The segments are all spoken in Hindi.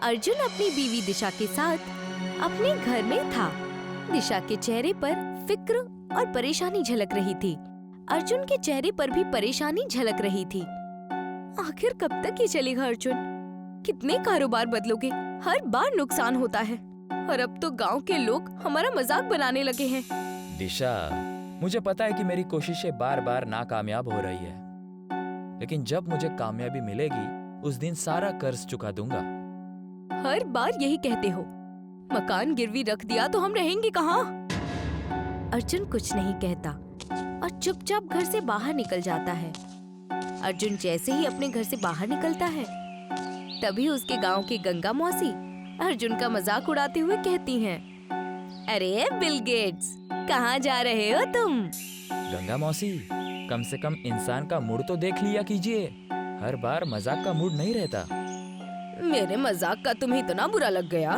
अर्जुन अपनी बीवी दिशा के साथ अपने घर में था। दिशा के चेहरे पर फिक्र और परेशानी झलक रही थी। अर्जुन के चेहरे पर भी परेशानी झलक रही थी। आखिर कब तक ये चलेगा अर्जुन? कितने कारोबार बदलोगे? हर बार नुकसान होता है और अब तो गांव के लोग हमारा मजाक बनाने लगे हैं। दिशा, मुझे पता है कि मेरी कोशिशें बार बार नाकामयाब हो रही है, लेकिन जब मुझे कामयाबी मिलेगी उस दिन सारा कर्ज चुका दूंगा। हर बार यही कहते हो। मकान गिरवी रख दिया तो हम रहेंगे कहाँ? अर्जुन कुछ नहीं कहता और चुपचाप घर से बाहर निकल जाता है। अर्जुन जैसे ही अपने घर से बाहर निकलता है, तभी उसके गांव की गंगा मौसी अर्जुन का मजाक उड़ाते हुए कहती हैं, अरे बिल गेट्स, कहाँ जा रहे हो तुम? गंगा मौसी, कम से कम इंसान का मूड तो देख लिया कीजिए। हर बार मजाक का मूड नहीं रहता। मेरे मजाक का तुम्हें इतना बुरा लग गया?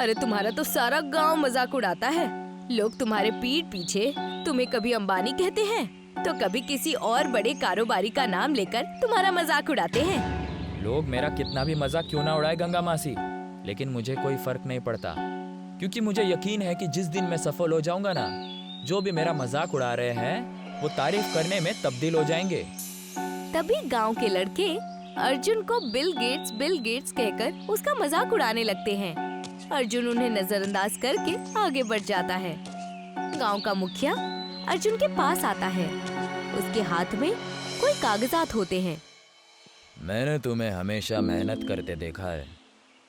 अरे तुम्हारा तो सारा गांव मजाक उड़ाता है। लोग तुम्हारे पीठ पीछे तुम्हें कभी अंबानी कहते हैं तो कभी किसी और बड़े कारोबारी का नाम लेकर तुम्हारा मजाक उड़ाते हैं। लोग मेरा कितना भी मजाक क्यों ना उड़ाए गंगा मासी, लेकिन मुझे कोई फर्क नहीं पड़ता, क्योंकि मुझे यकीन है कि जिस दिन मैं सफल हो जाऊंगा ना, जो भी मेरा मजाक उड़ा रहे हैं वो तारीफ करने में तब्दील हो जाएंगे। तभी गांव के लड़के अर्जुन को बिल गेट्स कहकर उसका मजाक उड़ाने लगते हैं। अर्जुन उन्हें नजरअंदाज करके आगे बढ़ जाता है। गांव का मुखिया अर्जुन के पास आता है। उसके हाथ में कोई कागजात होते हैं। मैंने तुम्हें हमेशा मेहनत करते देखा है।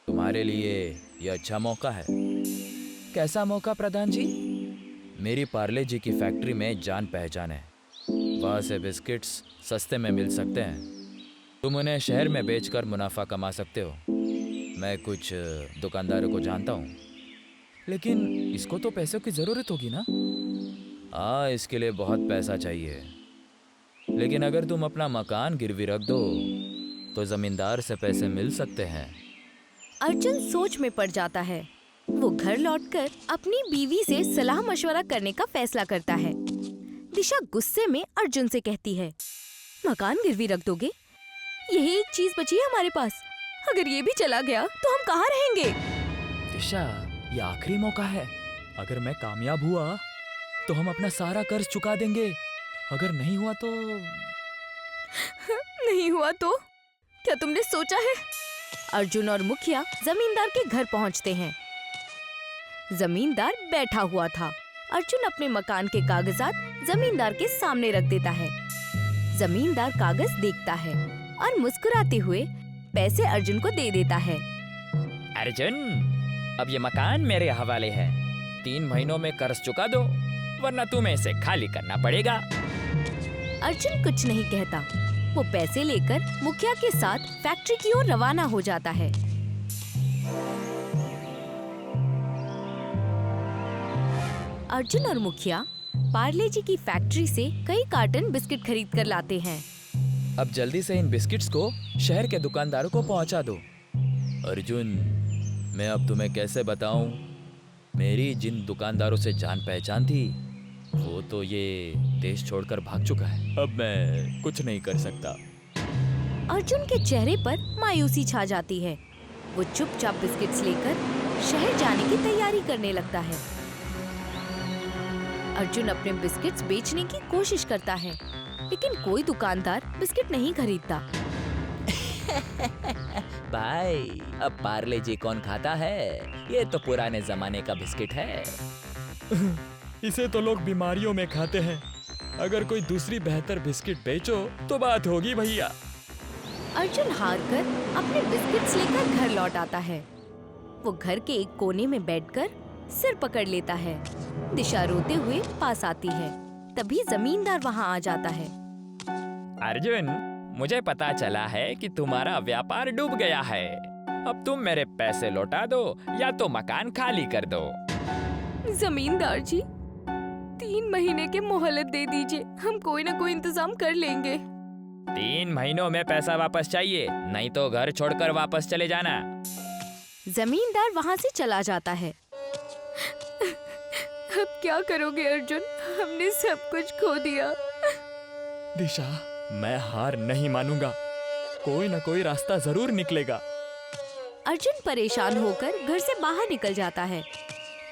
तुम्हारे लिए यह अच्छा मौका है। कैसा मौका प्रधान जी? मेरी पार्ले जी की फैक्ट्री में जान पहचान है। वहाँ से बिस्किट्स सस्ते में मिल सकते हैं। तुम उन्हें शहर में बेचकर मुनाफा कमा सकते हो। मैं कुछ दुकानदारों को जानता हूँ, लेकिन इसको तो पैसों की ज़रूरत होगी ना? हाँ, इसके लिए बहुत पैसा चाहिए, लेकिन अगर तुम अपना मकान गिरवी रख दो तो ज़मींदार से पैसे मिल सकते हैं। अर्जुन सोच में पड़ जाता है। वो घर लौटकर अपनी बीवी से सलाह मशवरा करने का फैसला करता है। दिशा गुस्से में अर्जुन से कहती है, मकान गिरवी रख दोगे? यही एक चीज बची है हमारे पास। अगर ये भी चला गया तो हम कहाँ रहेंगे? दिशा, ये आखिरी मौका है। अगर मैं कामयाब हुआ तो हम अपना सारा कर्ज चुका देंगे। अगर नहीं हुआ तो? नहीं हुआ तो? क्या तुमने सोचा है? अर्जुन और मुखिया जमींदार के घर पहुंचते हैं। जमींदार बैठा हुआ था। अर्जुन अपने मकान के कागजात जमींदार के सामने रख देता है। जमींदार कागज देखता है और मुस्कुराते हुए पैसे अर्जुन को दे देता है। अर्जुन, अब ये मकान मेरे हवाले है। 3 महीनों में कर्ज चुका दो, वरना तुम्हें इसे खाली करना पड़ेगा। अर्जुन कुछ नहीं कहता। वो पैसे लेकर मुखिया के साथ फैक्ट्री की ओर रवाना हो जाता है। अर्जुन और मुखिया पार्ले जी की फैक्ट्री से कई कार्टन बिस्किट खरीद कर लाते हैं। अब जल्दी से इन बिस्किट्स को शहर के दुकानदारों को पहुंचा दो। अर्जुन, मैं अब तुम्हें कैसे बताऊं? मेरी जिन दुकानदारों से जान पहचान थी, वो तो ये देश छोड़कर भाग चुका है। अब मैं कुछ नहीं कर सकता। अर्जुन के चेहरे पर मायूसी छा जाती है। वो चुपचाप बिस्किट्स लेकर शहर जाने की तैयारी करने लगता है। अर्जुन अपने बिस्किट्स बेचने की कोशिश करता है, लेकिन कोई दुकानदार बिस्किट नहीं खरीदता। भाई, अब पार्ले जी कौन खाता है? ये तो पुराने जमाने का बिस्किट है। इसे तो लोग बीमारियों में खाते हैं। अगर कोई दूसरी बेहतर बिस्किट बेचो तो बात होगी भैया। अर्जुन हार कर अपने बिस्किट्स लेकर घर लौट आता है। वो घर के एक कोने में बैठकर सिर पकड़ लेता है। दिशा रोते हुए पास आती है। तभी जमींदार वहाँ आ जाता है। अर्जुन, मुझे पता चला है कि तुम्हारा व्यापार डूब गया है। अब तुम मेरे पैसे लौटा दो या तो मकान खाली कर दो। जमींदार जी, 3 महीने के मोहलत दे दीजिए, हम कोई ना कोई इंतजाम कर लेंगे। 3 महीनों में पैसा वापस चाहिए, नहीं तो घर छोड़कर वापस चले जाना। जमींदार वहाँ से चला जाता है। अब क्या करोगे अर्जुन? हमने सब कुछ खो दिया। दिशा, मैं हार नहीं मानूंगा। कोई ना कोई रास्ता जरूर निकलेगा। अर्जुन परेशान होकर घर से बाहर निकल जाता है।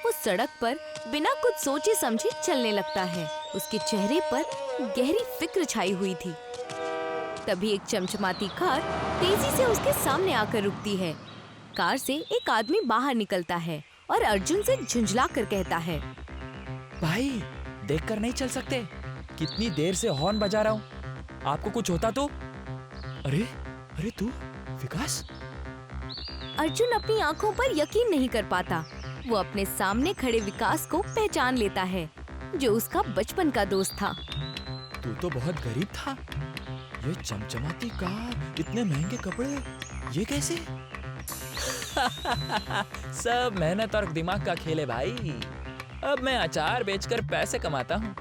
वो सड़क पर बिना कुछ सोचे समझे चलने लगता है। उसके चेहरे पर गहरी फिक्र छाई हुई थी। तभी एक चमचमाती कार तेजी से उसके सामने आकर रुकती है। कार से एक आदमी बाहर निकलता है और अर्जुन से झुंझला कर कहता है, भाई देखकर नहीं चल सकते? कितनी देर से हॉर्न बजा रहा हूँ, आपको कुछ होता तो? अरे अरे तू विकास? अर्जुन अपनी आंखों पर यकीन नहीं कर पाता। वो अपने सामने खड़े विकास को पहचान लेता है, जो उसका बचपन का दोस्त था। तू तो बहुत गरीब था। ये चमचमाती कार, इतने महंगे कपड़े, ये कैसे? सब मेहनत और दिमाग का खेल है भाई। अब मैं अचार बेचकर पैसे कमाता हूँ।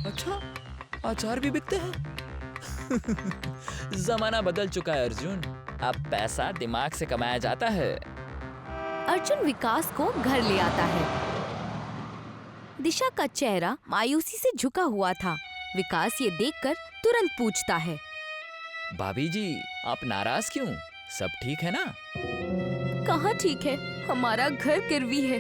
अच्छा, अचार भी बिकते हैं? जमाना बदल चुका है अर्जुन। अब पैसा दिमाग से कमाया जाता है। अर्जुन विकास को घर ले आता है। दिशा का चेहरा मायूसी से झुका हुआ था। विकास ये देखकर तुरंत पूछता है, भाभी जी, आप नाराज क्यों? सब ठीक है ना? कहाँ ठीक है, हमारा घर गिरवी है।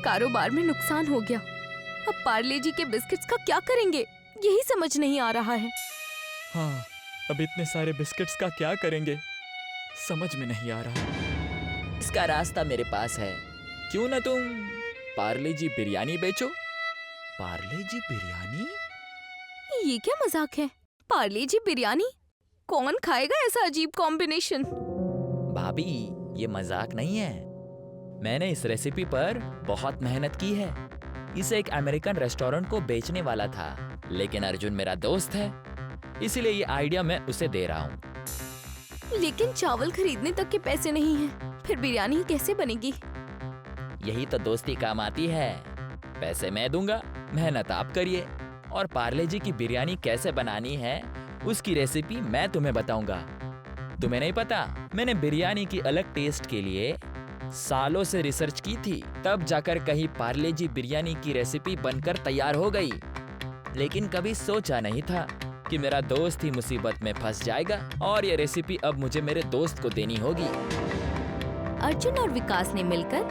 कारोबार में नुकसान हो गया। अब पार्ले जी के बिस्किट्स का क्या करेंगे, यही समझ नहीं आ रहा है। हाँ, अब इतने सारे बिस्किट्स का क्या करेंगे, समझ में नहीं आ रहा। इसका रास्ता मेरे पास है। क्यों ना तुम पार्ले जी बिरयानी बेचो? पार्ले जी बिरयानी? ये क्या मजाक है? पार्ले जी बिरयानी? कौन खाएगा ऐसा अजीब कॉम्बिनेशन? भाभी, ये मजाक नहीं है। मैंने इस रेसिपी पर बहुत मेहनत की है। इसे एक अमेरिकन रेस्टोरेंट को बेचने वाला था, लेकिन अर्जुन मेरा दोस्त है, इसीलिए ये आइडिया मैं उसे दे रहा हूँ। लेकिन चावल खरीदने तक के पैसे नहीं हैं, फिर बिरयानी कैसे बनेगी? यही तो दोस्ती काम आती है। पैसे मैं दूंगा, मेहनत आप करिए, और पार्ले जी की बिरयानी कैसे बनानी है उसकी रेसिपी मैं तुम्हें बताऊंगा। तुम्हें नहीं पता, मैंने बिरयानी की अलग टेस्ट के लिए सालों से रिसर्च की थी, तब जाकर कहीं पार्ले जी बिरयानी की रेसिपी बनकर तैयार हो गई। लेकिन कभी सोचा नहीं था कि मेरा दोस्त ही मुसीबत में फंस जाएगा और ये रेसिपी अब मुझे मेरे दोस्त को देनी होगी। अर्जुन और विकास ने मिलकर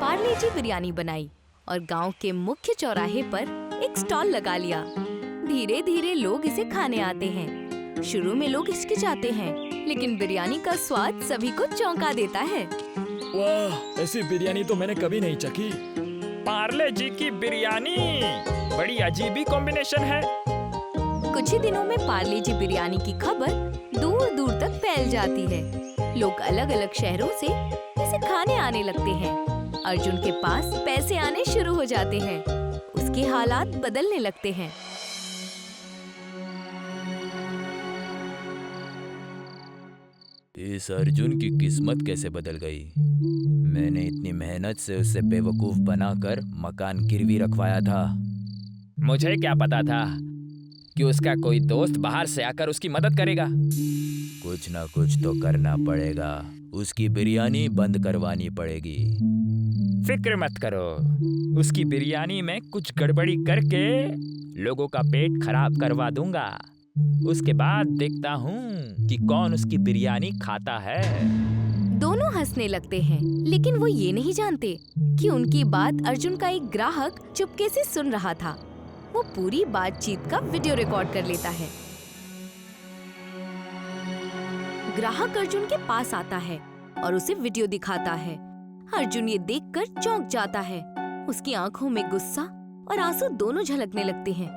पार्ले जी बिरयानी बनाई और गांव के मुख्य चौराहे पर एक स्टॉल लगा लिया। धीरे धीरे लोग इसे खाने आते हैं। शुरू में लोग हिचकिचाते हैं, लेकिन बिरयानी का स्वाद सभी को चौंका देता है। वाह, ऐसी बिरयानी तो मैंने कभी नहीं चखी। पार्ले जी की बिरयानी, बड़ी अजीब ही कॉम्बिनेशन है। कुछ ही दिनों में पार्ले जी बिरयानी की खबर दूर दूर तक फैल जाती है। लोग अलग अलग शहरों से इसे खाने आने लगते हैं। अर्जुन के पास पैसे आने शुरू हो जाते हैं। उसके हालात बदलने लगते हैं। इस अर्जुन की किस्मत कैसे बदल गई? मैंने इतनी मेहनत से उसे बेवकूफ बनाकर मकान गिरवी रखवाया था। मुझे क्या पता था कि उसका कोई दोस्त बाहर से आकर उसकी मदद करेगा। कुछ ना कुछ तो करना पड़ेगा। उसकी बिरयानी बंद करवानी पड़ेगी। फिक्र मत करो, उसकी बिरयानी में कुछ गड़बड़ी करके लोगों का पेट खराब करवा दूंगा। उसके बाद देखता हूँ कि कौन उसकी बिरयानी खाता है। दोनों हंसने लगते हैं, लेकिन वो ये नहीं जानते कि उनकी बात अर्जुन का एक ग्राहक चुपके से सुन रहा था। वो पूरी बातचीत का वीडियो रिकॉर्ड कर लेता है। ग्राहक अर्जुन के पास आता है और उसे वीडियो दिखाता है। अर्जुन ये देखकर चौंक जाता है। उसकी आंखों में गुस्सा और आंसू दोनों झलकने लगते हैं।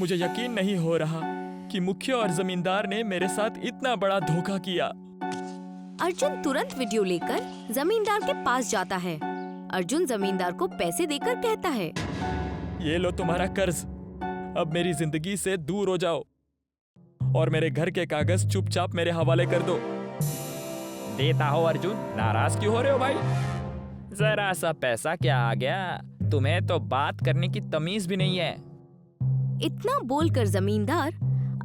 मुझे यकीन नहीं हो रहा कि मुखिया और जमींदार ने मेरे साथ इतना बड़ा धोखा किया। अर्जुन तुरंत वीडियो लेकर जमींदार के पास जाता है। अर्जुन जमींदार को पैसे देकर कहता है, ये लो तुम्हारा कर्ज, अब मेरी जिंदगी से दूर हो जाओ और मेरे घर के कागज चुपचाप मेरे हवाले कर दो। देता हो अर्जुन, नाराज क्यों हो रहे हो भाई? जरा सा पैसा क्या आ गया, तुम्हें तो बात करने की तमीज भी नहीं है। इतना बोलकर जमींदार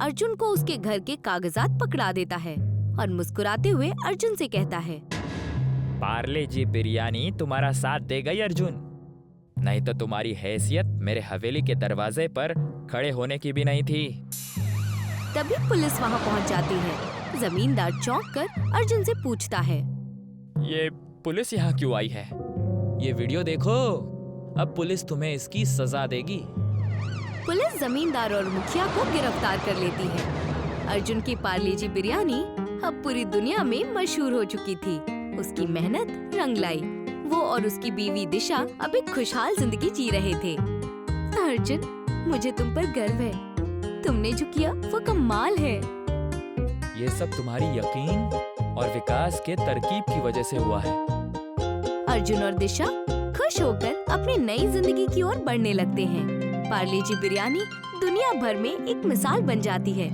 अर्जुन को उसके घर के कागजात पकड़ा देता है और मुस्कुराते हुए अर्जुन से कहता है, पार्ले जी बिरयानी तुम्हारा साथ दे गई अर्जुन, नहीं तो तुम्हारी हैसियत मेरे हवेली के दरवाजे पर खड़े होने की भी नहीं थी। तभी पुलिस वहां पहुंच जाती है। जमींदार चौंक कर अर्जुन से पूछता है। ये पुलिस यहाँ क्यों आई है? ये वीडियो देखो, अब पुलिस तुम्हें इसकी सजा देगी। पुलिस जमींदार और मुखिया को गिरफ्तार कर लेती है। अर्जुन की पार्ले जी बिरयानी अब पूरी दुनिया में मशहूर हो चुकी थी। उसकी मेहनत रंग लाई। वो और उसकी बीवी दिशा अब एक खुशहाल जिंदगी जी रहे थे। अर्जुन, मुझे तुम पर गर्व है। तुमने जो किया वो कमाल है। ये सब तुम्हारी यकीन और विकास के तरकीब की वजह से हुआ है। अर्जुन और दिशा खुश होकर अपनी नई जिंदगी की ओर बढ़ने लगते हैं। पार्ले जी बिरयानी दुनिया भर में एक मिसाल बन जाती है।